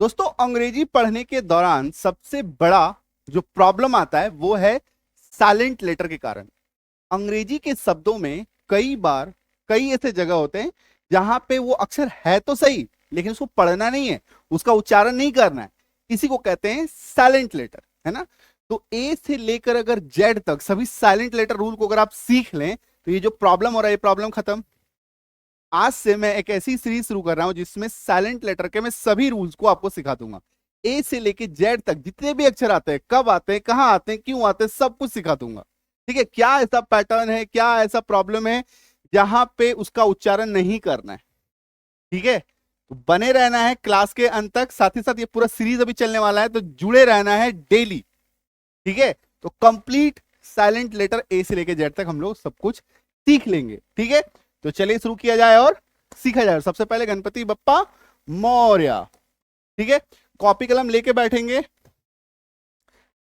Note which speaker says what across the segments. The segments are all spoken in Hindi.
Speaker 1: दोस्तों, अंग्रेजी पढ़ने के दौरान सबसे बड़ा जो प्रॉब्लम आता है वो है साइलेंट लेटर के कारण। अंग्रेजी के शब्दों में कई बार कई ऐसे जगह होते हैं जहां पे वो अक्षर है तो सही, लेकिन उसको पढ़ना नहीं है, उसका उच्चारण नहीं करना है। इसी को कहते हैं साइलेंट लेटर, है ना। तो ए से लेकर अगर जेड तक सभी साइलेंट लेटर रूल को अगर आप सीख लें तो ये जो प्रॉब्लम हो रहा है ये प्रॉब्लम खत्म। आज से मैं एक ऐसी सीरीज शुरू कर रहा हूं जिसमें साइलेंट लेटर के मैं सभी रूल्स को आपको सिखा दूंगा। ए से लेके जेड तक जितने भी अक्षर आते हैं, कब आते हैं, कहां आते हैं, क्यों आते हैं, सब कुछ सिखा दूंगा। ठीक है, क्या ऐसा पैटर्न है, क्या ऐसा प्रॉब्लम है जहां पे उसका उच्चारण नहीं करना है। ठीक है, तो बने रहना है क्लास के अंत तक। साथ ही साथ ये पूरा सीरीज अभी चलने वाला है तो जुड़े रहना है डेली। ठीक है, तो कंप्लीट साइलेंट लेटर ए से लेके जेड तक हम लोग सब कुछ सीख लेंगे। ठीक है, तो चलिए शुरू किया जाए और सीखा जाए। सबसे पहले गणपति बप्पा मौर्य। ठीक है, कॉपी कलम लेके बैठेंगे,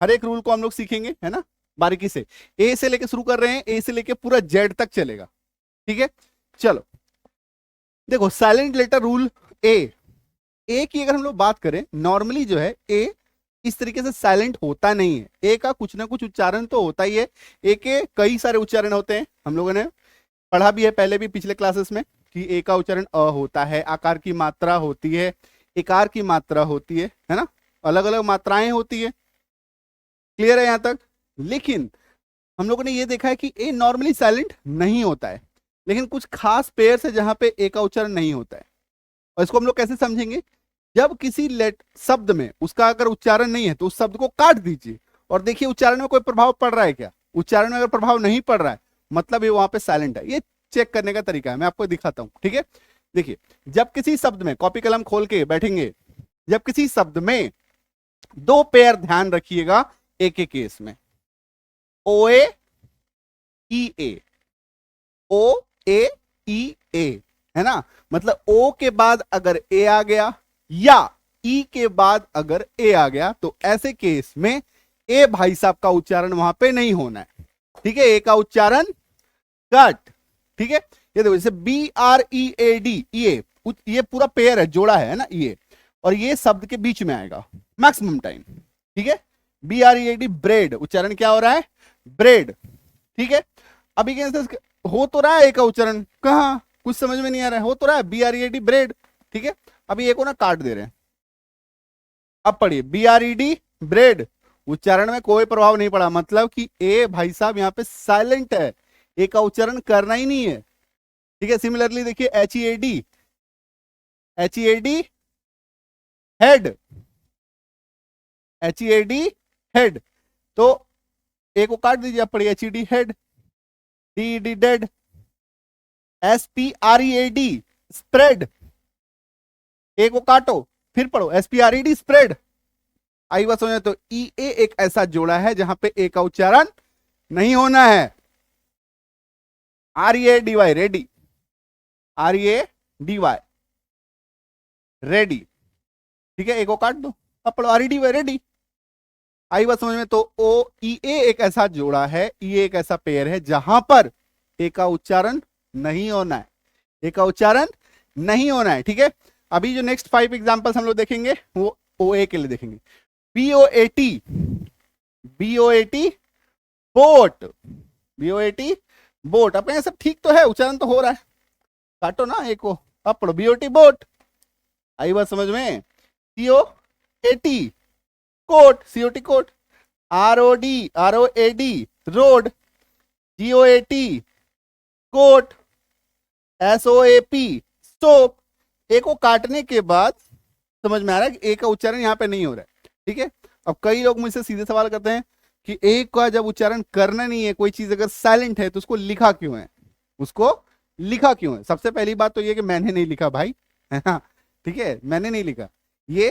Speaker 1: हर एक रूल को हम लोग सीखेंगे, है ना, बारीकी से। ए से लेके शुरू कर रहे हैं, ए से लेके पूरा जेड तक चलेगा। ठीक है, चलो देखो साइलेंट लेटर रूल ए की अगर हम लोग बात करें, नॉर्मली जो है ए इस तरीके से साइलेंट होता नहीं है। ए का कुछ ना कुछ उच्चारण तो होता ही है। ए के कई सारे उच्चारण होते हैं, हम लोगों ने पढ़ा भी है पहले भी पिछले क्लासेस में कि ए का उच्चारण अ होता है, आकार की मात्रा होती है, इकार की मात्रा होती है ना, अलग अलग मात्राएं होती है। क्लियर है यहां तक। लेकिन हम लोगों ने ये देखा है कि ए नॉर्मली साइलेंट नहीं होता है, लेकिन कुछ खास पेयर है जहां पे ए का उच्चारण नहीं होता है। और इसको हम लोग कैसे समझेंगे? जब किसी लेट शब्द में उसका अगर उच्चारण नहीं है तो उस शब्द को काट दीजिए और देखिए उच्चारण में कोई प्रभाव पड़ रहा है क्या। उच्चारण में अगर प्रभाव नहीं पड़ रहा है मतलब ये वहां पे साइलेंट है। ये चेक करने का तरीका है, मैं आपको दिखाता हूं। ठीक है, देखिए जब किसी शब्द में, कॉपी कलम खोल के बैठेंगे, जब किसी शब्द में दो पेयर, ध्यान रखिएगा एक एक केस में, ओ ए ई ए, ओ ए ई ए, है ना, मतलब ओ के बाद अगर ए आ गया या ई के बाद अगर ए आ गया तो ऐसे केस में ए भाई साहब का उच्चारण वहां पे नहीं होना है। ठीक है, ए का उच्चारण कट। ठीक है, ये देखो जैसे B R E A D, ये पूरा पेयर है, जोड़ा है ना ये, और ये शब्द के बीच में आएगा मैक्सिमम टाइम। ठीक है, B R E A D bread, उच्चारण क्या हो रहा है? ब्रेड। ठीक है, अभी कैसे हो तो रहा है ए का उच्चारण, कहां कुछ समझ में नहीं आ रहा है, हो तो रहा है B R E A D bread. ठीक है, अभी ए को ना काट दे रहे हैं। अब पढ़िए B R E D bread, उच्चारण में कोई प्रभाव नहीं पड़ा, मतलब कि ए भाई साहब यहाँ पे साइलेंट है, ए का उच्चारण करना ही नहीं है। ठीक है, सिमिलरली देखिए H E A D, H E A D head, H E A D head, तो ए को काट दीजिए, आप पढ़िए H E D head, D D dead, S P R E A D spread, A को काटो फिर पढ़ो S P R E D spread. आई बात समझ? तो ई ए एक ऐसा जोड़ा है जहां पे ए का उच्चारण नहीं होना है। R A D Y ready, R A D Y ready. ठीक है, ए को काट दो, अब पढ़ो R E D Y ready. आई बात समझ में? तो ओ ई ए एक ऐसा जोड़ा है, ई ए एक ऐसा पेयर है जहां पर ए का उच्चारण नहीं होना है, ए का उच्चारण नहीं होना है। ठीक है, अभी जो नेक्स्ट 5 एग्जांपल्स हम लोग देखेंगे वो ओ ए के लिए देखेंगे। B O A T, B O A T boat, B O A T boat. अपने सब ठीक तो है, उच्चारण तो हो रहा है, काटो ना एक को, अब पढ़ो बी ओ टी बोट। आई बात समझ में? C O A T coat, C O T coat, R O A D road, G O A T goat, S O A P stop. A को काटने के बाद समझ में आ रहा है कि ए का उच्चारण यहाँ पे नहीं हो रहा है। ठीक है, अब कई लोग मुझसे सीधे सवाल करते हैं कि ए का जब उच्चारण करना नहीं है, कोई चीज अगर साइलेंट है तो उसको लिखा क्यों है, उसको लिखा क्यों है? सबसे पहली बात तो ये कि मैंने नहीं लिखा भाई, है ना। ठीक है, मैंने नहीं लिखा, ये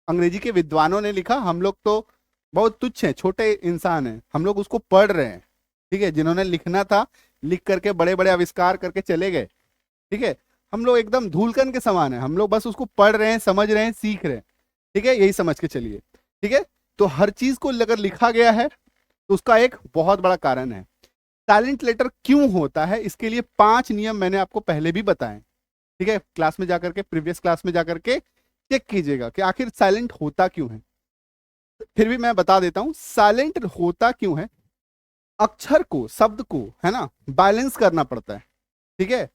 Speaker 1: अंग्रेजी के विद्वानों ने लिखा। हम लोग तो बहुत तुच्छ हैं, छोटे इंसान हैं, हम लोग उसको पढ़ रहे हैं। ठीक है, जिन्होंने लिखना था लिख करके बड़े बड़े आविष्कार करके चले गए। ठीक है, हम लोग एकदम धूलकन के समान है, हम लोग बस उसको पढ़ रहे हैं, समझ रहे हैं, सीख रहे हैं। ठीक है, यही समझ के चलिए। ठीक है, तो हर चीज को अगर लिखा गया है तो उसका एक बहुत बड़ा कारण है। साइलेंट लेटर क्यों होता है, इसके लिए 5 नियम मैंने आपको पहले भी बताए। ठीक है, क्लास में जाकर के, प्रीवियस क्लास में जाकर के चेक कीजिएगा कि आखिर साइलेंट होता क्यों है। फिर भी मैं बता देता हूं साइलेंट होता क्यों है। अक्षर को, शब्द को, है ना, बैलेंस करना पड़ता है। ठीक है,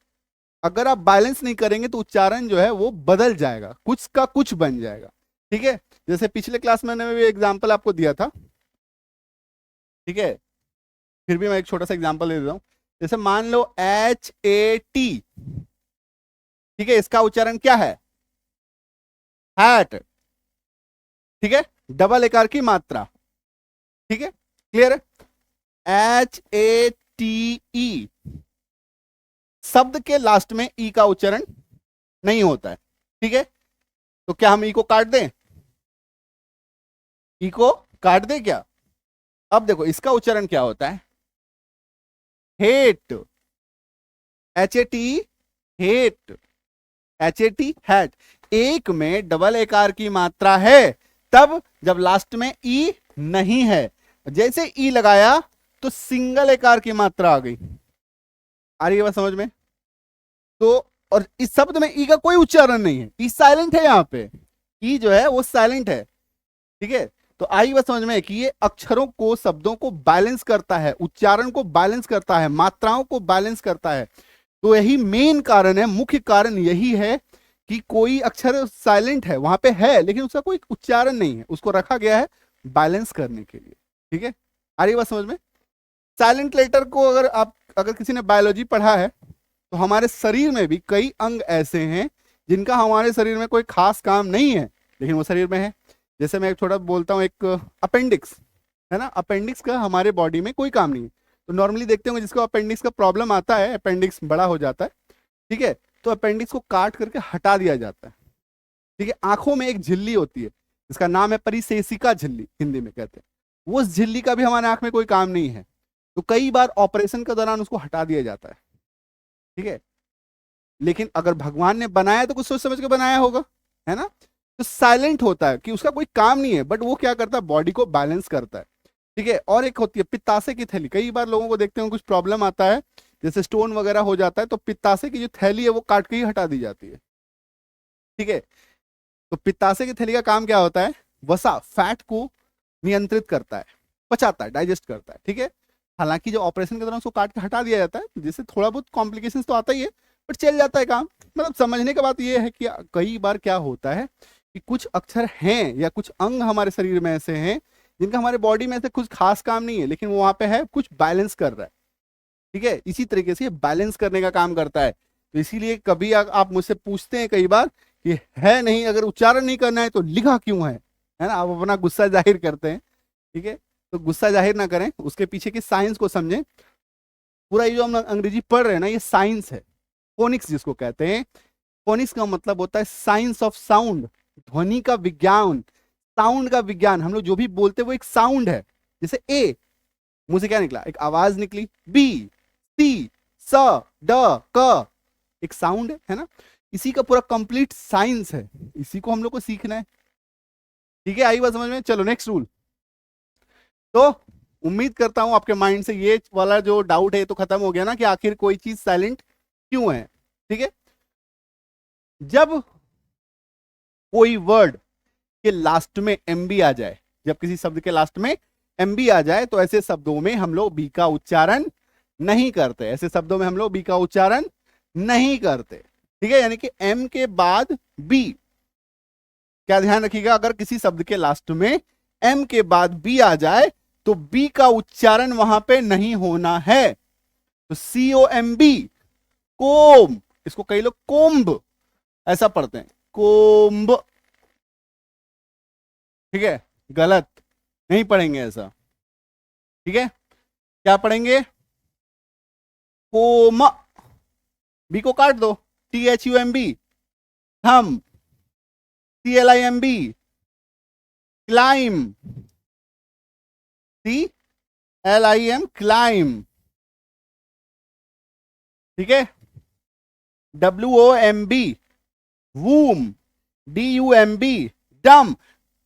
Speaker 1: अगर आप बैलेंस नहीं करेंगे तो उच्चारण जो है वो बदल जाएगा, कुछ का कुछ बन जाएगा। ठीक है, जैसे पिछले क्लास में मैंने भी एग्जांपल आपको दिया था। ठीक है, फिर भी मैं एक छोटा सा एग्जांपल दे देता हूं। जैसे मान लो HAT, ठीक है, इसका उच्चारण क्या है? हैट। ठीक है, डबल एकार की मात्रा। ठीक है, क्लियर है? HATE, शब्द के लास्ट में ई का उच्चारण नहीं होता है। ठीक है, तो क्या हम ई को काट दें? ई को काट दें क्या? अब देखो इसका उच्चारण क्या होता है? Hate. HAT, hate. HAT, hat. एक में डबल एकार की मात्रा है तब जब लास्ट में ई नहीं है। जैसे ई लगाया तो सिंगल एकार की मात्रा आ गई। आ रही है बात समझ में? तो और इस शब्द में ई का कोई उच्चारण नहीं है, ई साइलेंट है। यहां पे ई जो है वो साइलेंट है। ठीक है, तो आई बात समझ में कि ये अक्षरों को, शब्दों को बैलेंस करता है, उच्चारण को बैलेंस करता है, मात्राओं को बैलेंस करता है। तो यही मेन कारण है, मुख्य कारण यही है कि कोई अक्षर साइलेंट है, वहां पे है लेकिन उसका कोई उच्चारण नहीं है, उसको रखा गया है बैलेंस करने के लिए। ठीक है, आ रही बात समझ में? साइलेंट लेटर को अगर किसी ने बायोलॉजी पढ़ा है तो हमारे शरीर में भी कई अंग ऐसे हैं जिनका हमारे शरीर में कोई खास काम नहीं है लेकिन वो शरीर में है। जैसे मैं एक छोटा बोलता हूँ, एक अपेंडिक्स है ना, अपेंडिक्स का हमारे बॉडी में कोई काम नहीं है। तो नॉर्मली देखते होंगे जिसको अपेंडिक्स का प्रॉब्लम आता है, अपेंडिक्स बड़ा हो जाता है। ठीक है, तो अपेंडिक्स को काट करके हटा दिया जाता है। ठीक है, आंखों में एक झिल्ली होती है जिसका नाम है परिशेषिका झिल्ली, हिंदी में कहते हैं। वो उस झिल्ली का भी हमारे आंख में कोई काम नहीं है, तो कई बार ऑपरेशन के दौरान उसको हटा दिया जाता है। ठीक है, लेकिन अगर भगवान ने बनाया तो कुछ सोच समझ के बनाया होगा, है ना। तो साइलेंट होता है कि उसका कोई काम नहीं है, बट वो क्या करता है, बॉडी को बैलेंस करता है। ठीक है, और एक होती है पित्ताशय की थैली। कई बार लोगों को देखते हैं कुछ प्रॉब्लम आता है, जैसे स्टोन वगैरह हो जाता है, तो पित्ताशय की जो थैली है वो काट के ही हटा दी जाती है। ठीक है, तो पित्ताशय की थैली का काम क्या होता है? वसा, फैट को नियंत्रित करता है, पचाता है, डाइजेस्ट करता है। ठीक है, हालांकि जो ऑपरेशन के दौरान उसको काट के हटा दिया जाता है, जिससे थोड़ा बहुत कॉम्प्लिकेशन तो आता ही है, बट चल जाता है काम। मतलब समझने की बात यह है कि कई बार क्या होता है कि कुछ अक्षर हैं या कुछ अंग हमारे शरीर में ऐसे हैं जिनका हमारे बॉडी में ऐसे कुछ खास काम नहीं है, लेकिन वो वहां पे है, कुछ बैलेंस कर रहा है। ठीक है, इसी तरीके से बैलेंस करने का काम करता है। तो इसीलिए कभी आप मुझसे पूछते हैं कई बार कि है नहीं, अगर उच्चारण नहीं करना है तो लिखा क्यों है ना, आप अपना गुस्सा जाहिर करते हैं। ठीक है, तो गुस्सा जाहिर ना करें, उसके पीछे की साइंस को समझें। पूरा ये जो हम अंग्रेजी पढ़ रहे हैं ना, ये साइंस है, फोनिक्स जिसको कहते हैं। फोनिक्स का मतलब होता है साइंस ऑफ साउंड, ध्वनि का विज्ञान, साउंड का विज्ञान। हम लोग जो भी बोलते हैं वो एक साउंड है। जैसे ए, मुंह से क्या निकला, एक आवाज निकली। बी, सी, स, ड, क, एक साउंड है ना। इसी का पूरा कंप्लीट साइंस है, इसी को हम लोग को सीखना है। ठीक है, आई बात समझ में? चलो नेक्स्ट रूल। तो उम्मीद करता हूं आपके माइंड से ये वाला जो डाउट है तो खत्म हो गया ना कि आखिर कोई चीज साइलेंट क्यों है। ठीक है, जब कोई वर्ड के लास्ट में एमबी आ जाए, जब किसी शब्द के लास्ट में एमबी आ जाए तो ऐसे शब्दों में हम लोग बी का उच्चारण नहीं करते, ऐसे शब्दों में हम लोग बी का उच्चारण नहीं करते। ठीक है, यानी कि एम के बाद बी। क्या ध्यान रखिएगा, अगर किसी शब्द के लास्ट में एम के बाद बी आ जाए तो बी का उच्चारण वहां पे नहीं होना है। तो COMB, कोम, इसको कई लोग कोम्ब ऐसा पढ़ते हैं, कोम्ब। ठीक है, गलत, नहीं पढ़ेंगे ऐसा। ठीक है, क्या पढ़ेंगे? कोम, बी को काट दो, THUMB, थम, CLIMB, क्लाइम, CLIM, क्लाइम। ठीक है, WOMB, वूम, DUMB, डम।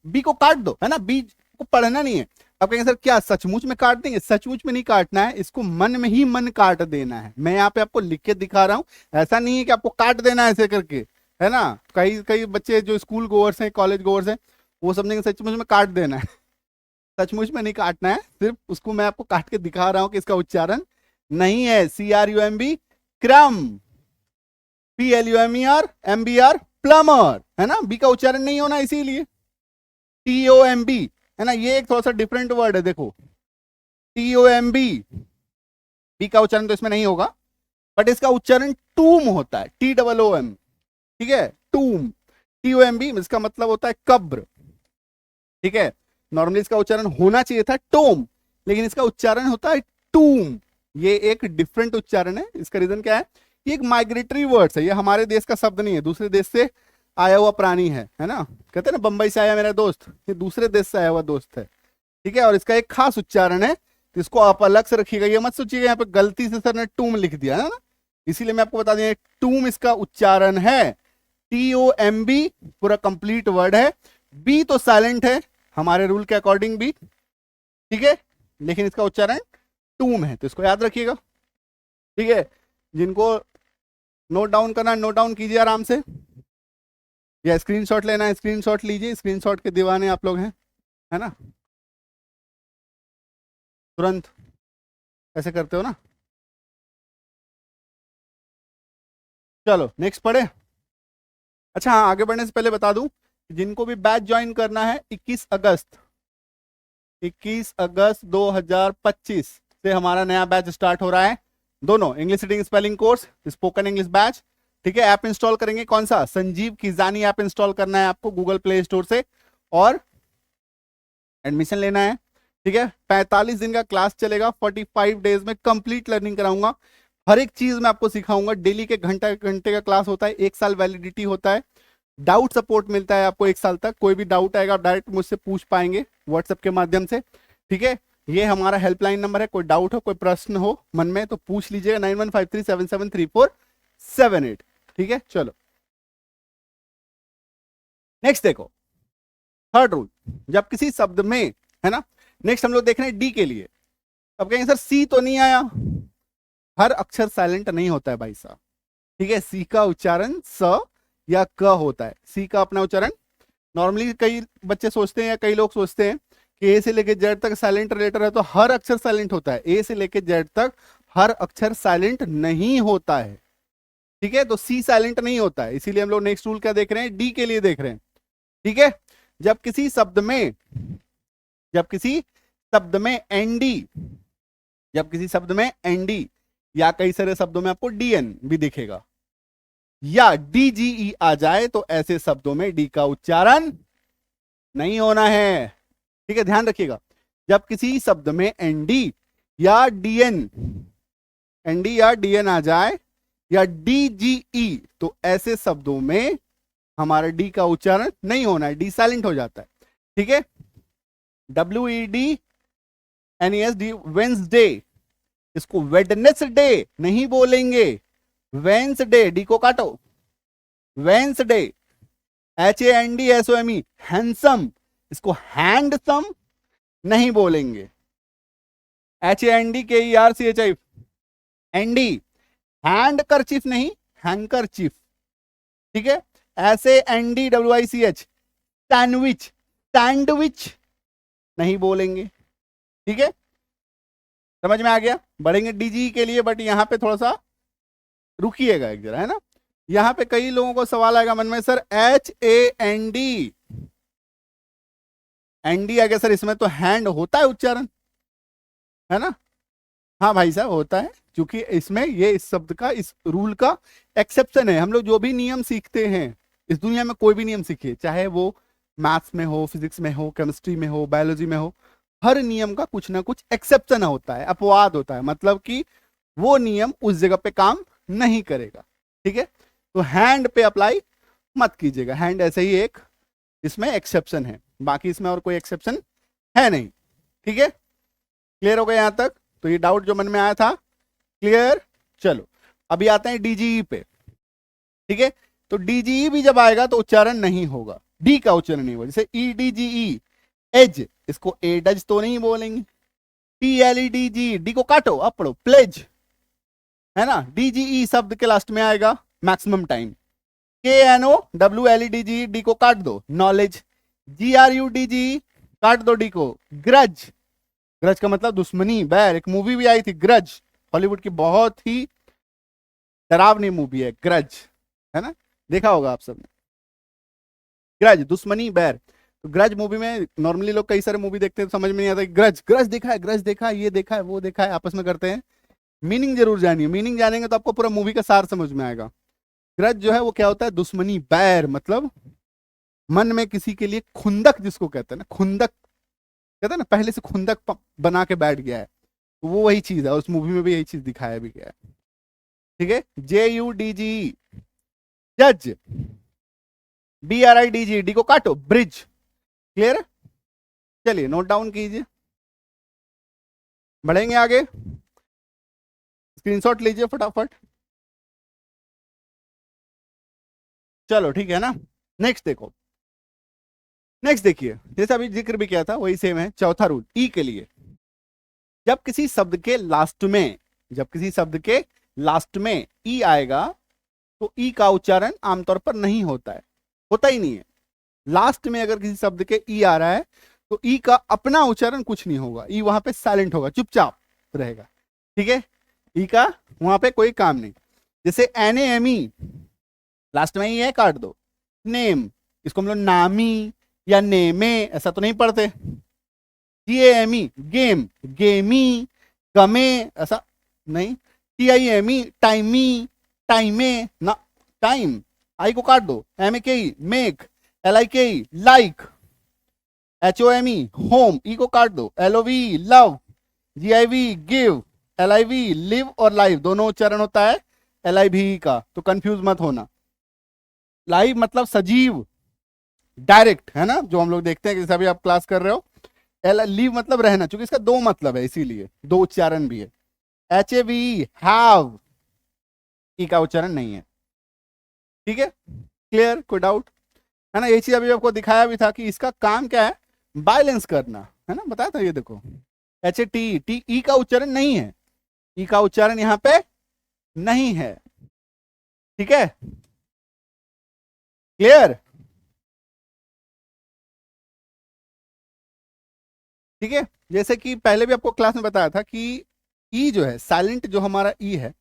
Speaker 1: बी को काट दो, है ना, बी को पढ़ना नहीं है। आप कहेंगे सर क्या सचमुच में काट देंगे? सचमुच में नहीं काटना है, इसको मन में ही मन काट देना है। मैं यहाँ पे आपको लिख के दिखा रहा हूं, ऐसा नहीं है कि आपको काट देना है ऐसे करके, है ना। कई कई बच्चे जो स्कूल गोअर्स हैं, कॉलेज गोअर्स हैं, वो समझेंगे सचमुच में काट देना है। सचमुच में नहीं काटना है, सिर्फ उसको मैं आपको काट के दिखा रहा हूं कि इसका उच्चारण नहीं है। CRUMB, क्रम। PLUMER, प्लमर, है ना। बी का उच्चारण नहीं होना इसीलिए। TOMB, है ना, ये एक थोड़ा सा डिफरेंट वर्ड है, देखो TOMB, बी का उच्चारण तो इसमें नहीं होगा, बट इसका उच्चारण टूम होता है, TOOM, ठीक है, टूम। TOMB इसका मतलब होता है कब्र, ठीक है। नॉर्मली इसका उच्चारण होना चाहिए था टोम, लेकिन इसका उच्चारण होता है टूम। ये एक डिफरेंट उच्चारण है। इसका रीजन क्या है, ये एक माइग्रेटरी वर्ड्स है, ये हमारे देश का शब्द नहीं है, दूसरे देश से आया हुआ प्राणी है ना। कहते हैं ना बंबई से आया मेरा दोस्त, ये दूसरे देश से आया हुआ दोस्त है, ठीक है। और इसका एक खास उच्चारण है, तो इसको आप अलग से रखिएगा, ये मत सोचिएगा यहाँ पे गलती से सर ने टूम लिख दिया है ना, इसीलिए मैं आपको बता दें टूम इसका उच्चारण है, TOMB पूरा कंप्लीट वर्ड है। बी तो साइलेंट है हमारे रूल के अकॉर्डिंग भी, ठीक है, लेकिन इसका उच्चारण टूम है, तो इसको याद रखिएगा, ठीक है। जिनको नोट डाउन करना नोट डाउन कीजिए आराम से, या स्क्रीनशॉट लेना है स्क्रीनशॉट लीजिए, स्क्रीनशॉट के दीवाने आप लोग हैं, है ना, तुरंत ऐसे करते हो ना। चलो नेक्स्ट पढ़े। अच्छा हाँ, आगे बढ़ने से पहले बता दूं, जिनको भी बैच ज्वाइन करना है 21 अगस्त 2025 से हमारा नया बैच स्टार्ट हो रहा है। दोनों English reading spelling course, spoken English batch, ठीक है। ऐप इंस्टॉल करेंगे, कौन सा, संजीव किजानी ऐप इंस्टॉल करना है आपको गूगल प्ले स्टोर से, और एडमिशन लेना है, ठीक है। 45 दिन का क्लास चलेगा, 45 डेज में कंप्लीट लर्निंग कराऊंगा, हर एक चीज मैं आपको सिखाऊंगा। डेली के घंटा घंटे का क्लास होता है, 1 साल वैलिडिटी होता है, डाउट सपोर्ट मिलता है आपको 1 साल तक। कोई भी डाउट आएगा आप डायरेक्ट मुझसे पूछ पाएंगे व्हाट्सएप के माध्यम से, ठीक है। ये हमारा हेल्पलाइन नंबर है, कोई डाउट हो कोई प्रश्न हो मन में तो पूछ लीजिएगा, 9153773478, ठीक है। चलो नेक्स्ट देखो, थर्ड रूल, जब किसी शब्द में, है ना, नेक्स्ट हम लोग देख रहे हैं डी के लिए। अब कहेंगे सर सी तो नहीं आया, हर अक्षर साइलेंट नहीं होता है भाई साहब, ठीक है। सी का उच्चारण स या क होता है, सी का अपना उच्चारण। नॉर्मली कई बच्चे सोचते हैं या कई लोग सोचते हैं कि ए से लेकर जेड तक साइलेंट लेटर है तो हर अक्षर साइलेंट होता है, ए से लेकर जेड तक हर अक्षर साइलेंट नहीं होता है, ठीक है। तो सी साइलेंट नहीं होता है, इसीलिए हम लोग नेक्स्ट रूल क्या देख रहे हैं, डी के लिए देख रहे हैं, ठीक है। जब किसी शब्द में, जब किसी शब्द में एनडी, जब किसी शब्द में एनडी या कई सारे शब्दों में आपको डीएन भी दिखेगा, या डीजीई आ जाए तो ऐसे शब्दों में डी का उच्चारण नहीं होना है, ठीक है, ध्यान रखिएगा। जब किसी शब्द में एनडी या डीएन, एनडी या डीएन आ जाए या डीजीई, तो ऐसे शब्दों में हमारा डी का उच्चारण नहीं होना है, डी साइलेंट हो जाता है, ठीक है। WEDNESD वेंसडे, इसको वेडनेसडे नहीं बोलेंगे, वेंसडे, डी को काटो, वेंसडे। HANDSOME, हैंडसम, इसको हैंडसम नहीं बोलेंगे, HANDKERCHIF, एंडी, हैंड करचिफ नहीं, हैंकरचिफ, ठीक है। ऐसे NDWICH, सैंडविच, सैंडविच नहीं बोलेंगे, ठीक है, समझ में आ गया। बढ़ेंगे डीजी के लिए, बट यहां पे थोड़ा सा रुकिएगा एक जरा, है ना। यहां पे कई लोगों को सवाल आएगा मन में, सर HAND, एनडी आ गया सर, इसमें तो हैंड होता है उच्चारण, है ना। हाँ भाई साहब होता है, क्योंकि इसमें ये इस शब्द का, इस रूल का एक्सेप्शन है। हम लोग जो भी नियम सीखते हैं इस दुनिया में, कोई भी नियम सीखिए, चाहे वो मैथ्स में हो, फिजिक्स में हो, केमिस्ट्री में हो, बायोलॉजी में हो, हर नियम का कुछ ना कुछ एक्सेप्शन होता है, अपवाद होता है, मतलब कि वो नियम उस जगह पे काम नहीं करेगा, ठीक है। तो हैंड पे अप्लाई मत कीजिएगा, हैंड ऐसे ही एक इसमें एक्सेप्शन है, बाकी इसमें और कोई एक्सेप्शन है नहीं, ठीक है। क्लियर हो गया यहां तक, तो ये डाउट जो मन में आया था क्लियर। चलो अभी आते हैं डीजीई पे, ठीक है। तो डीजीई भी जब आएगा तो उच्चारण नहीं होगा, डी का उच्चारण नहीं होगा। जैसे EDGE, एज, इसको एडज तो नहीं बोलेंगे। PLEDG, डी को काटो अब पढ़ो, प्लेज, है ना। DGE शब्द के लास्ट में आएगा मैक्सिमम टाइम, KNOWLEDG, डी को काट दो, नॉलेज। GRUDG, काट दो डी को, ग्रज। ग्रज का मतलब दुश्मनी, बैर। एक मूवी भी आई थी ग्रज, हॉलीवुड की, बहुत ही डरावनी मूवी है ग्रज, है ना, देखा होगा आप सबने। ग्रज, दुश्मनी, बैर। तो ग्रज मूवी में नॉर्मली लोग कई सारे मूवी देखते हैं, समझ में नहीं आता, ग्रज, ग्रज देखा है, ग्रज देखा है, ये देखा है, वो देखा है, आपस में करते हैं। मीनिंग जरूर जानिए, मीनिंग जानेंगे तो आपको पूरा मूवी का सार समझ में आएगा। ग्रज जो है वो क्या होता है, दुश्मनी, बैर, मतलब मन में किसी के लिए खुंदक, जिसको कहते हैं ना, खुंदक कहते हैं ना, पहले से खुंदक बना के बैठ गया है, तो वो वही चीज है, और उस मूवी में भी यही चीज दिखाया भी गया है। ठीक है, JUDG, जज। BRIDG, डी को काटो, ब्रिज। क्लियर? चलिए नोट डाउन कीजिए, बढ़ेंगे आगे, स्क्रीनशॉट लीजिए फटाफट। चलो ठीक है ना, नेक्स्ट देखो, नेक्स्ट देखिए, जैसा अभी जिक्र भी किया था वही सेम है, चौथा रूल ई के लिए। जब किसी शब्द के लास्ट में, जब किसी शब्द के लास्ट में ई आएगा, तो ई का उच्चारण आमतौर पर नहीं होता है, होता ही नहीं है। लास्ट में अगर किसी शब्द के ई आ रहा है, तो ई का अपना उच्चारण कुछ नहीं होगा, ई वहां पे साइलेंट होगा, चुपचाप रहेगा। ठीक है, ई का वहां पे कोई काम नहीं। जैसे NAME, लास्ट में ही है, काट दो। नेम, इसको हम लोग नामी या नेमे ऐसा तो नहीं पढ़ते। GAME, गेम, गेमी, गमे, ऐसा नहीं। TIME, टाइमी, टाइमे ना, टाइम, आई को काट दो। MAKE, make. LIKE, like. HOME, home, E को काट दो। LOVE, love. GIV, give. LIV, live और लाइव दोनों उच्चारण होता है LIV का, तो कंफ्यूज मत होना। लाइव मतलब सजीव, डायरेक्ट, है ना, जो हम लोग देखते हैं, जैसे अभी आप क्लास कर रहे हो। लीव मतलब रहना, चूंकि इसका दो मतलब है, इसीलिए दो उच्चारण भी है। HAVE, हैव, ई का उच्चारण नहीं है। ठीक है, क्लियर? कोई डाउट है ना? ये चीज अभी आपको दिखाया भी था कि इसका काम क्या है, बैलेंस करना, है ना, बताया था। ये देखो, HATE, टी, ई का उच्चारण नहीं है, ई का उच्चारण यहां पे नहीं है। ठीक है, क्लियर? ठीक है, जैसे कि पहले भी आपको क्लास में बताया था कि ई जो है, साइलेंट जो हमारा ई है,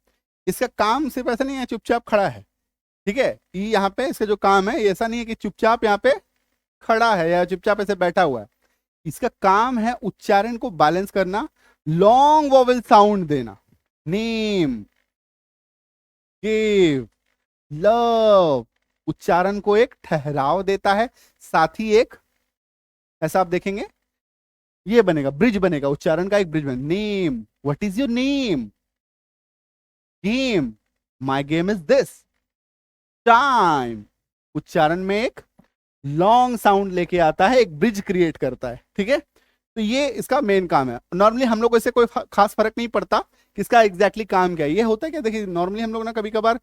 Speaker 1: इसका काम सिर्फ ऐसा नहीं है चुपचाप खड़ा है। ठीक है, ई यहाँ पे इसका जो काम है, ऐसा नहीं है कि चुपचाप यहाँ पे खड़ा है या चुपचाप ऐसे बैठा हुआ है। इसका काम है उच्चारण को बैलेंस करना, लॉन्ग वोवेल साउंड देना। नेम, गिव, लव, उच्चारण को एक ठहराव देता है, साथ ही एक, ऐसा आप देखेंगे ये बनेगा, ब्रिज बनेगा, उच्चारण का एक ब्रिज बनेगा। Name, what is your name? Game, my game is this. Time, उच्चारण में एक लॉन्ग साउंड लेके आता है, एक ब्रिज क्रिएट करता है। ठीक है, तो ये इसका मेन काम है। नॉर्मली हम लोग इससे कोई खास फर्क नहीं पड़ता कि इसका एग्जैक्टली काम क्या है। ये होता है क्या, देखिए नॉर्मली हम लोग ना कभी कभार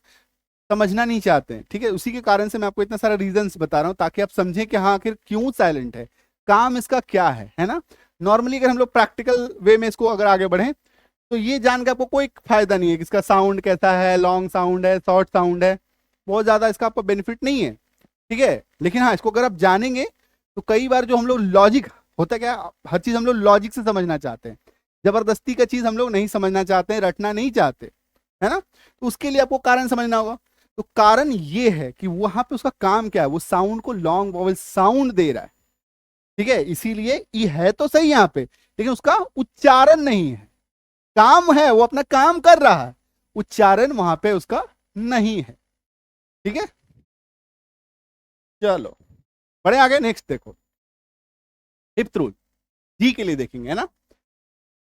Speaker 1: समझना नहीं चाहते हैं। ठीक है, उसी के कारण से मैं आपको इतना सारा रीजंस बता रहा हूं, ताकि आप समझें कि हाँ आखिर क्यों साइलेंट है, काम इसका क्या है ना। नॉर्मली अगर हम लोग प्रैक्टिकल वे में इसको अगर आगे बढ़े, तो ये जान के आपको कोई फायदा नहीं है कि इसका साउंड कैसा है, लॉन्ग साउंड है, शॉर्ट साउंड है, बहुत ज्यादा इसका आपको बेनिफिट नहीं है। ठीक है, लेकिन हाँ इसको अगर आप जानेंगे, तो कई बार जो हम लोग लॉजिक होता है क्या, हर चीज हम लोग लॉजिक से समझना चाहते हैं, जबरदस्ती का चीज हम लोग नहीं समझना चाहते हैं, रटना नहीं चाहते, है ना। तो उसके लिए आपको कारण समझना होगा। तो कारण ये है कि वहां पे उसका काम क्या है, वो साउंड को लॉन्ग वोवेल साउंड दे रहा है। ठीक है, इसीलिए ई है तो सही यहाँ पे, लेकिन उसका उच्चारण नहीं है। काम है, वो अपना काम कर रहा है, उच्चारण वहां पे उसका नहीं है। ठीक है, चलो बढ़े आगे, नेक्स्ट देखो, फिफ्थ रूल, जी के लिए देखेंगे, है ना।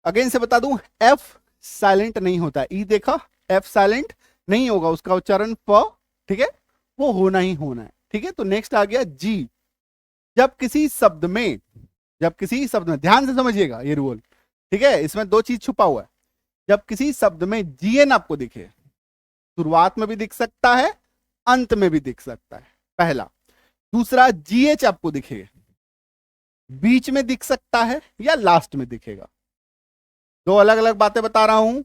Speaker 1: अगेन से बता दूं, एफ साइलेंट नहीं होता है, ई देखा, एफ साइलेंट नहीं होगा, उसका उच्चारण प, ठीक है, वो होना ही होना है। ठीक है, तो नेक्स्ट आ गया जी। जब किसी शब्द में, जब किसी शब्द में, ध्यान से समझिएगा ये रूल, ठीक है, इसमें दो चीज छुपा हुआ है। जब किसी शब्द में जीएन आपको दिखे, शुरुआत में भी दिख सकता है, अंत में भी दिख सकता है, पहला। दूसरा, जीएच आपको दिखे, बीच में दिख सकता है या लास्ट में दिखेगा। दो अलग अलग बातें बता रहा हूं,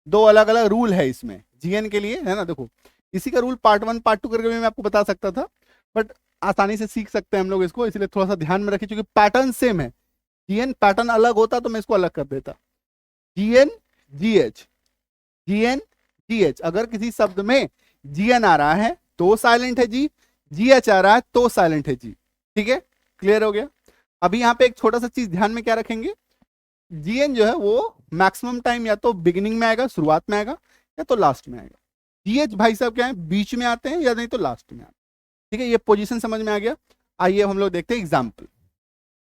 Speaker 1: दो अलग अलग रूल है इसमें जीएन के लिए, है ना। देखो, इसी का रूल पार्ट 1 पार्ट 2 करके भी मैं आपको बता सकता था, बट आसानी से सीख सकते हैं हम लोग इसको, इसलिए थोड़ा सा ध्यान में रखिए, क्योंकि पैटर्न सेम है। जीएन पैटर्न अलग होता तो मैं इसको अलग कर देता। जीएन जीएच, जीएन जीएच, अगर किसी शब्द में जीएन आ रहा है तो साइलेंट है जी, जीएच आ रहा है तो साइलेंट है जी। ठीक है, क्लियर हो गया। अभी यहाँ पे एक छोटा सा चीज ध्यान में क्या रखेंगे, जीएन जो है वो मैक्सिमम टाइम या तो बिगिनिंग में आएगा, शुरुआत में आएगा, या तो लास्ट में आएगा। जीएच भाई साहब क्या है, बीच में आते हैं या नहीं तो लास्ट में आते हैं। ठीक है, ये पोजीशन समझ में आ गया। आइए हम लोग देखते हैं एग्जाम्पल।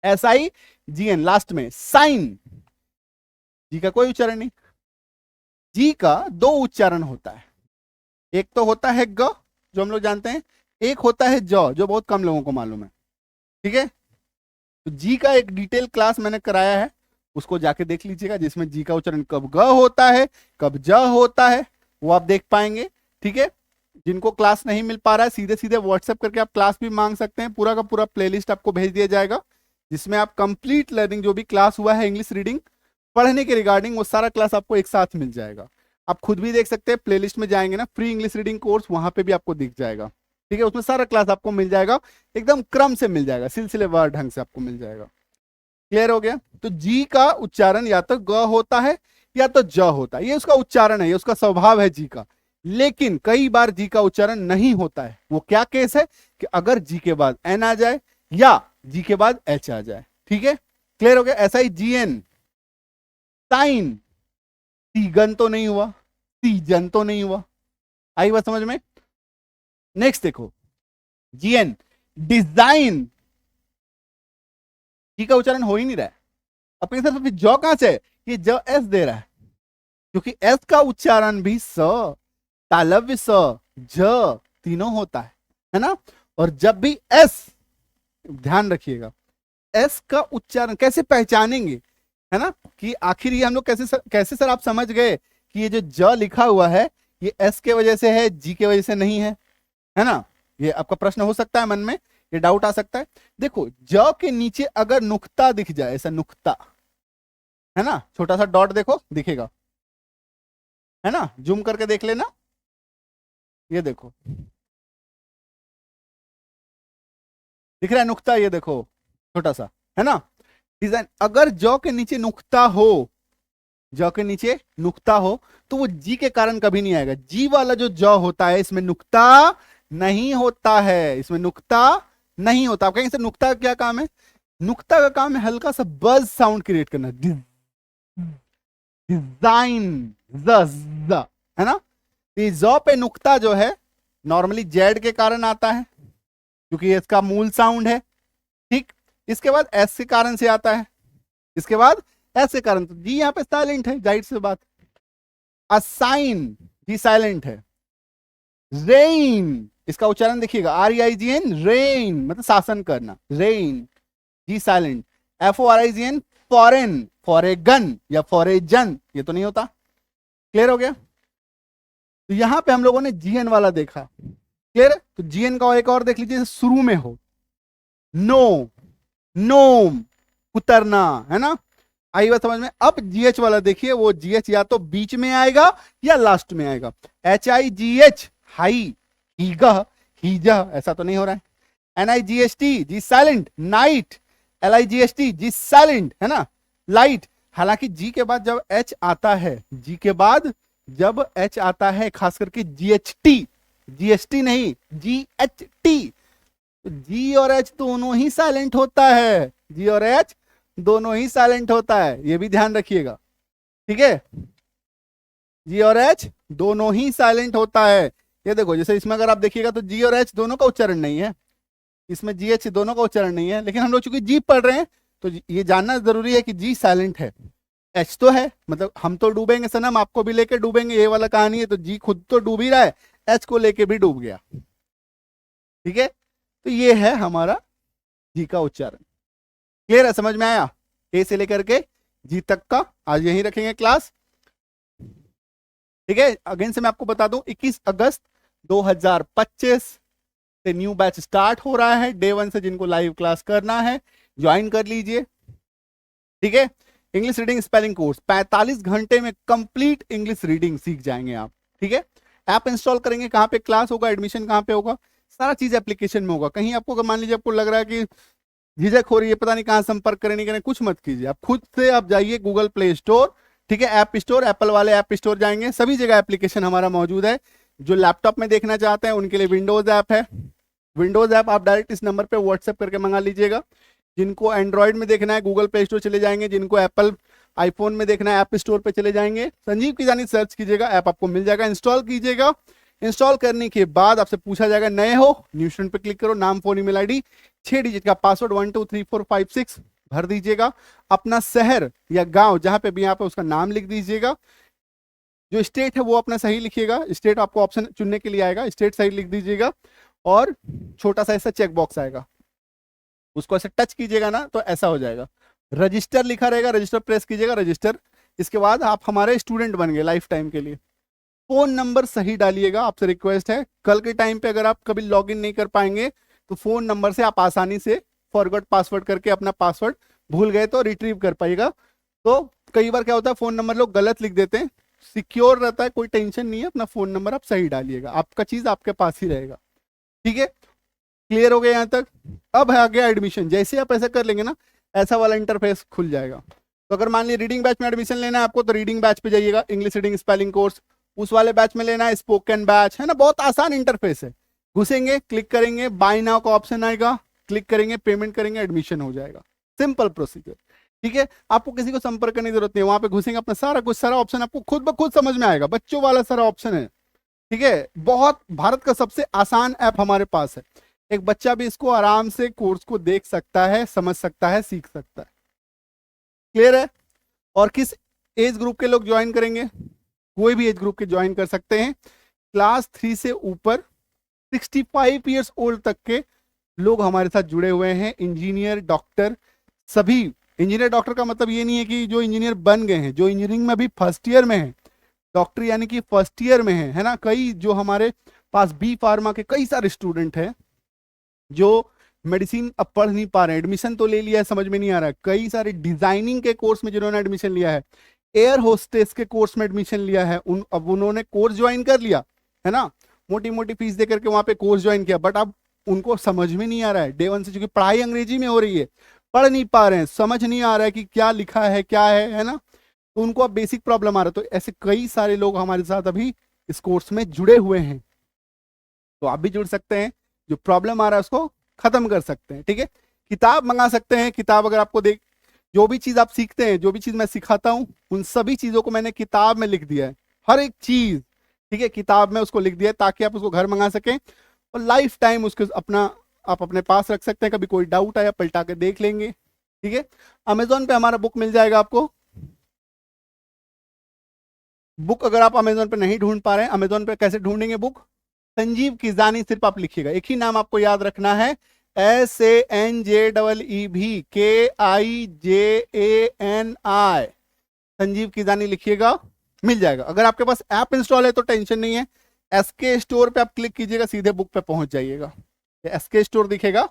Speaker 1: SI GN लास्ट में, साइन, जी का कोई उच्चारण नहीं। जी का दो उच्चारण होता है, एक तो होता है ग जो हम लोग जानते हैं, एक होता है ज जो बहुत कम लोगों को मालूम है। ठीक है, तो जी का एक डिटेल क्लास मैंने कराया है, उसको जाके देख लीजिएगा, जिसमें जी का उच्चारण कब ग होता है कब ज होता है वो आप देख पाएंगे। ठीक है, जिनको क्लास नहीं मिल पा रहा है सीधे सीधे व्हाट्सएप करके आप क्लास भी मांग सकते हैं, पूरा का पूरा प्लेलिस्ट आपको भेज दिया जाएगा, जिसमें आप कंप्लीट लर्निंग जो भी क्लास हुआ है इंग्लिश रीडिंग पढ़ने के रिगार्डिंग वो सारा क्लास आपको एक साथ मिल जाएगा। आप खुद भी देख सकते हैं, प्लेलिस्ट में जाएंगे ना, फ्री इंग्लिश रीडिंग कोर्स, वहां पे भी आपको दिख जाएगा। ठीक है, उसमें सारा क्लास आपको मिल जाएगा, एकदम क्रम से मिल जाएगा, सिलसिलेवार ढंग से आपको मिल जाएगा। क्लियर हो गया। तो जी का उच्चारण या तो ग होता है या तो ज होता है, ये उसका उच्चारण है, ये उसका स्वभाव है जी का। लेकिन कई बार जी का उच्चारण नहीं होता है। वो क्या केस है कि अगर जी के बाद एन आ जाए या जी के बाद एच आ जाए। ठीक है, क्लियर हो गया। ऐसा ही जीएन, साइन, सीगन तो नहीं हुआ, सीजन तो नहीं हुआ, आई बात समझ में। नेक्स्ट देखो, जीएन, डिजाइन, जी का उच्चारण हो ही नहीं रहा है। अपनी तरफ जॉ कहां से है, ये ज एस दे रहा है, क्योंकि एस का उच्चारण भी स, तालव्य स, ज तीनों होता है ना। और जब भी एस, ध्यान रखिएगा, एस का उच्चारण कैसे पहचानेंगे, है ना, कि आखिर ये हम लोग कैसे सर आप समझ गए कि ये जो ज लिखा हुआ है ये एस के वजह से है, जी के वजह से नहीं है ना। ये आपका प्रश्न हो सकता है मन में, ये डाउट आ सकता है। देखो, ज के नीचे अगर नुक्ता दिख जाए, ऐसा नुक्ता है ना, छोटा सा डॉट देखो दिखेगा, है ना, जूम करके देख लेना, ये देखो दिख रहा है नुक्ता, ये देखो छोटा सा, है ना डिजाइन। अगर जौ के नीचे नुक्ता हो, जौ के नीचे नुक्ता हो तो वो जी के कारण कभी नहीं आएगा। जी वाला जो जौ होता है इसमें नुक्ता नहीं होता है, इसमें नुक्ता नहीं होता। आप कहेंगे सर नुक्ता का क्या काम है, नुक्ता का काम है हल्का सा बज साउंड क्रिएट करना, डिजाइन, है ना। जॉ पे नुक्ता जो है नॉर्मली जेड के कारण आता है, क्योंकि ये इसका मूल साउंड है। ठीक, इसके बाद एस के कारण से आता है, इसके बाद एस के कारण, तो जी यहाँ पे साइलेंट है, जाहिर सी बात। असाइन, जी साइलेंट है। रेन, इसका उच्चारण देखिएगा, REIGN, रेन मतलब शासन करना, रेन, जी साइलेंट। FORIGN, फॉरेन, फॉरेगन या फॉरेजन, ये तो नहीं होता। क्लियर हो गया। तो यहां पे हम लोगों ने जीएन वाला देखा, क्लियर। तो जीएन का एक और देख लीजिए, शुरू में हो, नो, नोम, उतरना, है ना, आई बात समझ में। अब जीएच वाला देखिए, वो जीएच या तो बीच में आएगा या लास्ट में आएगा। HIGH, हाई, हीगा, हीजा, ऐसा तो नहीं हो रहा है। NIGHT, जी साइलेंट, नाइट, LIGHT, जी साइलेंट, है ना, लाइट। हालांकि जी के बाद जब एच आता है, जी के बाद जब एच आता है, खास करके GHT, GST नहीं, GHT, तो जी और एच दोनों ही साइलेंट होता है, जी और एच दोनों ही साइलेंट होता है, ये भी ध्यान रखिएगा। ठीक है, जी और एच दोनों ही साइलेंट होता है। ये देखो, जैसे इसमें अगर आप देखिएगा तो जी और एच दोनों का उच्चारण नहीं है, इसमें जी एच दोनों का उच्चारण नहीं है, लेकिन हम लोग चूंकि जी पढ़ रहे हैं तो ये जानना जरूरी है कि जी साइलेंट है, एच तो है, मतलब हम तो डूबेंगे सनम, आपको भी लेके डूबेंगे, ये वाला कहानी है। तो जी खुद तो डूब ही रहा है, एच को लेके भी डूब गया। ठीक है, तो ये है हमारा जी का उच्चारण। क्लियर है, समझ में आया। ए से लेकर के जी तक का आज यही रखेंगे क्लास। ठीक है, अगेन से मैं आपको बता दूं, 21 अगस्त 2025 से न्यू बैच स्टार्ट हो रहा है। डे 1 से जिनको लाइव क्लास करना है ज्वाइन कर लीजिए। ठीक है, इंग्लिश रीडिंग स्पेलिंग कोर्स 45 घंटे में कंप्लीट इंग्लिश रीडिंग सीख जाएंगे आप। ठीक है, ऐप इंस्टॉल करेंगे, कहाँ पे क्लास होगा, एडमिशन कहाँ पे होगा, सारा चीज एप्लीकेशन में होगा। कहीं आपको अगर मान लीजिए आपको लग रहा है कि झिझक हो रही है, पता नहीं कहाँ संपर्क करें नहीं करें, कुछ मत कीजिए, आप खुद से आप जाइए गूगल प्ले स्टोर, ठीक है, ऐप स्टोर, एप्पल वाले ऐप स्टोर जाएंगे, सभी जगह एप्लीकेशन हमारा मौजूद है। जो लैपटॉप में देखना चाहते हैं उनके लिए विंडोज ऐप है, विंडोज ऐप आप डायरेक्ट इस नंबर पे व्हाट्सएप करके मंगा लीजिएगा। जिनको एंड्रॉइड में देखना है गूगल प्ले स्टोर चले जाएंगे, जिनको एप्पल आईफोन में देखना है ऐप स्टोर पे चले जाएंगे, संजीव किजानी सर्च कीजिएगा, ऐप आपको मिल जाएगा, इंस्टॉल कीजिएगा। इंस्टॉल करने के बाद आपसे पूछा जाएगा नए हो, न्यू स्टूडेंट पे क्लिक करो, नाम, फोन, ईमेल आईडी, 6 डिजिट का पासवर्ड 1 2 3 4 5 6 भर दीजिएगा। अपना शहर या गांव जहां पे भी यहाँ पे उसका नाम लिख दीजिएगा। जो स्टेट है वो अपना सही लिखिएगा, स्टेट आपको ऑप्शन चुनने के लिए आएगा, स्टेट सही लिख दीजिएगा। और छोटा सा ऐसा चेक बॉक्स आएगा, उसको ऐसे टच कीजिएगा ना तो ऐसा हो जाएगा, रजिस्टर लिखा रहेगा, रजिस्टर प्रेस कीजिएगा, रजिस्टर। इसके बाद आप हमारे स्टूडेंट बन गए लाइफ टाइम के लिए। फोन नंबर सही डालिएगा, आपसे रिक्वेस्ट है, कल के टाइम पे अगर आप कभी लॉगिन नहीं कर पाएंगे तो फोन नंबर से आप आसानी से फॉरगॉट पासवर्ड करके अपना पासवर्ड भूल गए तो रिट्रीव कर पाइएगा। तो कई बार क्या होता है फोन नंबर लोग गलत लिख देते हैं, सिक्योर रहता है, कोई टेंशन नहीं है, अपना फोन नंबर आप सही डालिएगा, आपका चीज आपके पास ही रहेगा। ठीक है, क्लियर हो गया यहाँ तक। अब है आ गया एडमिशन, जैसे आप ऐसा कर लेंगे ना ऐसा वाला इंटरफेस खुल जाएगा। तो अगर मान लीजिए रीडिंग बैच में एडमिशन लेना है आपको तो रीडिंग बैच पे जाइएगा, इंग्लिश रीडिंग स्पेलिंग कोर्स, उस वाले बैच में लेना है स्पोकन बैच, है ना, बहुत आसान इंटरफेस है। घुसेंगे, क्लिक करेंगे, बाय नाउ का ऑप्शन आएगा, क्लिक करेंगे, पेमेंट करेंगे, एडमिशन हो जाएगा, सिंपल प्रोसीजर। ठीक है, आपको किसी को संपर्क करने की जरूरत नहीं है, वहां पे घुसेंगे अपना सारा कुछ, सारा ऑप्शन आपको खुद ब खुद समझ में आएगा, बच्चों वाला सारा ऑप्शन है। ठीक है, बहुत भारत का सबसे आसान ऐप हमारे पास है, एक बच्चा भी इसको आराम से कोर्स को देख सकता है, समझ सकता है, सीख सकता है। क्लियर है। और किस एज ग्रुप के लोग ज्वाइन करेंगे, कोई भी एज ग्रुप के ज्वाइन कर सकते हैं, क्लास 3 से ऊपर 65 ईयर्स ओल्ड तक के लोग हमारे साथ जुड़े हुए हैं, इंजीनियर, डॉक्टर, सभी। इंजीनियर डॉक्टर का मतलब ये नहीं है कि जो इंजीनियर बन गए हैं, जो इंजीनियरिंग में अभी फर्स्ट ईयर में है, डॉक्टर यानी कि फर्स्ट ईयर में है ना। कई जो हमारे पास बी फार्मा के कई सारे स्टूडेंट हैं जो मेडिसिन अब पढ़ नहीं पा रहे हैं, एडमिशन तो ले लिया है, समझ में नहीं आ रहा है, कई सारे डिजाइनिंग के कोर्स में जिन्होंने एडमिशन लिया है, एयर होस्टेस के कोर्स में एडमिशन लिया है, अब उन्होंने कोर्स ज्वाइन कर लिया है ना, मोटी मोटी फीस दे करके वहां पे कोर्स ज्वाइन किया, बट अब उनको समझ में नहीं आ रहा है, डे 1 से, क्योंकि पढ़ाई अंग्रेजी में हो रही है, पढ़ नहीं पा रहे हैं, समझ नहीं आ रहा है कि क्या लिखा है क्या है ना, तो उनको अब बेसिक प्रॉब्लम आ रहा है। तो ऐसे कई सारे लोग हमारे साथ अभी इस कोर्स में जुड़े हुए हैं, तो आप भी जुड़ सकते हैं, जो प्रॉब्लम आ रहा है उसको खत्म कर सकते हैं। ठीक है, किताब मंगा सकते हैं, किताब अगर आपको देख, जो भी चीज आप सीखते हैं, जो भी चीज मैं सिखाता हूं, उन सभी चीजों को मैंने किताब में लिख दिया है, हर एक चीज। ठीक है, किताब में उसको लिख दिया है ताकि आप उसको घर मंगा सकें और लाइफ टाइम उसको अपना आप अपने पास रख सकते हैं, कभी कोई डाउट आया पलटा के देख लेंगे। ठीक है, अमेजोन पे हमारा बुक मिल जाएगा आपको। बुक अगर आप अमेजोन पे नहीं ढूंढ पा रहे हैं, अमेजोन पे कैसे ढूंढेंगे बुक, संजीव किजानी सिर्फ आप लिखिएगा, एक ही नाम आपको याद रखना है, SANJEEBKIJANI, संजीव किजानी लिखिएगा, मिल जाएगा। अगर आपके पास ऐप इंस्टॉल है तो टेंशन नहीं है, SK स्टोर पे आप क्लिक कीजिएगा, सीधे बुक पे पहुंच जाइएगा, SK स्टोर दिखेगा,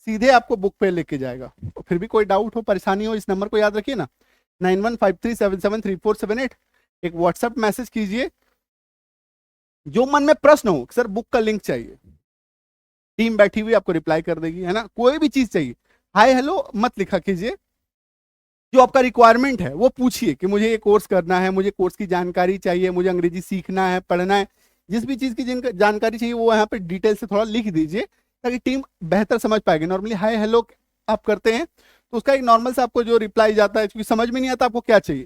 Speaker 1: सीधे आपको बुक पे लेके जाएगा। तो फिर भी कोई डाउट हो, परेशानी हो, इस नंबर को याद रखिए ना, 9153773478, एक व्हाट्सएप मैसेज कीजिए, जो मन में प्रश्न हो, सर बुक का लिंक चाहिए, टीम बैठी हुई आपको रिप्लाई कर देगी, है ना, कोई भी चीज चाहिए, हाय हेलो मत लिखा कीजिए, जो आपका रिक्वायरमेंट है वो पूछिए कि मुझे ये कोर्स करना है, मुझे कोर्स की जानकारी चाहिए, मुझे अंग्रेजी सीखना है, पढ़ना है, जिस भी चीज की जानकारी चाहिए वो यहाँ पे डिटेल से थोड़ा लिख दीजिए ताकि टीम बेहतर समझ पाएगी। नॉर्मली हाय हेलो आप करते हैं तो उसका एक नॉर्मल से आपको जो रिप्लाई जाता है, क्योंकि समझ में नहीं आता आपको क्या चाहिए,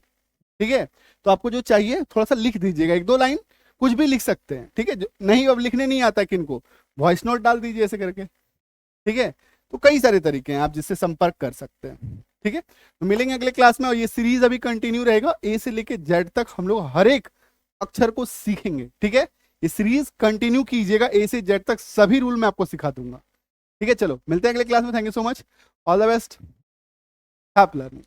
Speaker 1: ठीक है, तो आपको जो चाहिए थोड़ा सा लिख दीजिएगा, 1-2 लाइन कुछ भी लिख सकते हैं। ठीक है, जो नहीं अब लिखने नहीं आता किनको, वॉइस नोट डाल दीजिए ऐसे करके। ठीक है, तो कई सारे तरीके हैं आप जिससे संपर्क कर सकते हैं। ठीक है, तो मिलेंगे अगले क्लास में, और ये सीरीज अभी कंटिन्यू रहेगा, ए से लेके जेड तक हम लोग हर एक अक्षर को सीखेंगे। ठीक है, ये सीरीज कंटिन्यू कीजिएगा, ए से जेड तक सभी रूल मैं आपको सिखा दूंगा। ठीक है, चलो मिलते हैं अगले क्लास में, thank you so much, all the best, happy learning.